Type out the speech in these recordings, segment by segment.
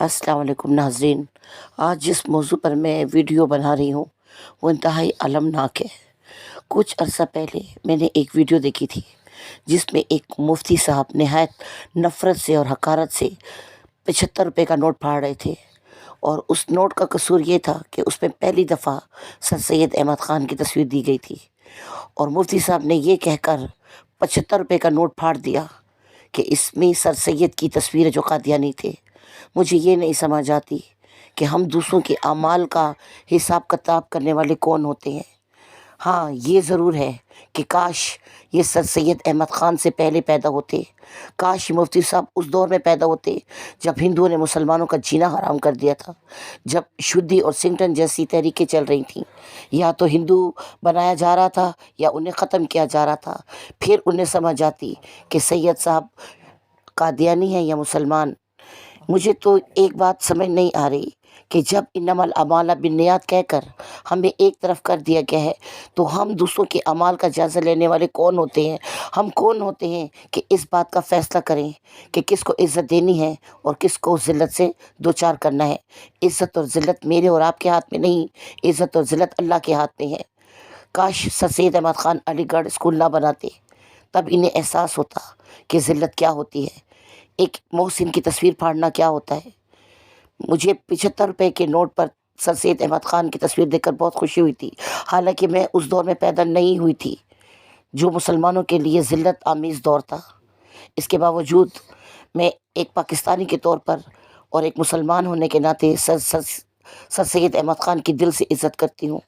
अस्सलाम वालेकुम नाज़रीन। आज जिस मौजू पर मैं वीडियो बना रही हूँ वो इंतहाई अलमनाक है। कुछ अरसा पहले मैंने एक वीडियो देखी थी जिसमें एक मुफ्ती साहब नहायत नफ़रत से और हकारत से 75 रुपये का नोट फाड़ रहे थे, और उस नोट का कसूर ये था कि उसमें पहली दफ़ा सर सैयद अहमद ख़ान की तस्वीर दी गई थी, और मुफ्ती साहब ने ये कहकर 75 रुपये का नोट फाड़ दिया कि इसमें सर सैयद की तस्वीर जो कादियानी थे। मुझे ये नहीं समझ आती कि हम दूसरों के अमाल का हिसाब किताब करने वाले कौन होते हैं। हाँ, ये ज़रूर है कि काश ये सर सैयद अहमद ख़ान से पहले पैदा होते, काश ये मुफ्ती साहब उस दौर में पैदा होते जब हिंदुओं ने मुसलमानों का जीना हराम कर दिया था, जब शुद्धि और सिंगटन जैसी तहरीकें चल रही थीं। या तो हिंदू बनाया जा रहा था या उन्हें ख़त्म किया जा रहा था। फिर उन्हें समझ आती कि सैयद साहब कादियानी हैं या मुसलमान। मुझे तो एक बात समझ नहीं आ रही कि जब इन्नमल अमाल बिन्नियात कहकर हमें एक तरफ कर दिया गया है, तो हम दूसरों के अमाल का जायज़ा लेने वाले कौन होते हैं? हम कौन होते हैं कि इस बात का फ़ैसला करें कि किसको इज़्ज़त देनी है और किसको ज़िल्लत से दो चार करना है। इज़्ज़त और ज़िल्लत मेरे और आपके हाथ में नहीं, इज़्ज़त और ज़िल्लत अल्लाह के हाथ में है। काश सर सैयद अहमद ख़ान अलीगढ़ स्कूल ना बनाते, तब इन्हें एहसास होता कि ज़िल्लत क्या होती है, एक मोहसिन की तस्वीर फाड़ना क्या होता है। मुझे 75 रुपये के नोट पर सर सैयद अहमद ख़ान की तस्वीर देखकर बहुत खुशी हुई थी। हालांकि मैं उस दौर में पैदा नहीं हुई थी जो मुसलमानों के लिए ज़िल्लत आमीज़ दौर था। इसके बावजूद मैं एक पाकिस्तानी के तौर पर और एक मुसलमान होने के नाते सर सैयद अहमद ख़ान की दिल से इज़्ज़त करती हूँ,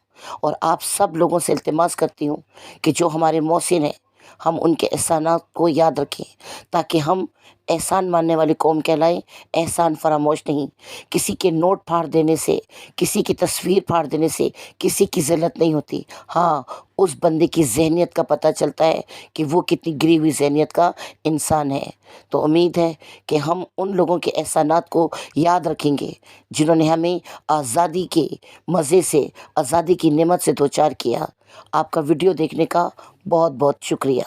और आप सब लोगों से इल्तिमास करती हूँ कि जो हमारे मोहसिन हैं हम उनके एहसानात को याद रखें, ताकि हम एहसान मानने वाली कौम कहलाएं, एहसान फरामोश नहीं। किसी के नोट फाड़ देने से, किसी की तस्वीर फाड़ देने से किसी की ज़िल्लत नहीं होती। हाँ, उस बंदे की ज़हनियत का पता चलता है कि वो कितनी गिरी हुई ज़हनियत का इंसान है। तो उम्मीद है कि हम उन लोगों के एहसानात को याद रखेंगे जिन्होंने हमें आज़ादी के मज़े से, आज़ादी की नेमत से दो चार किया। आपका वीडियो देखने का बहुत बहुत शुक्रिया।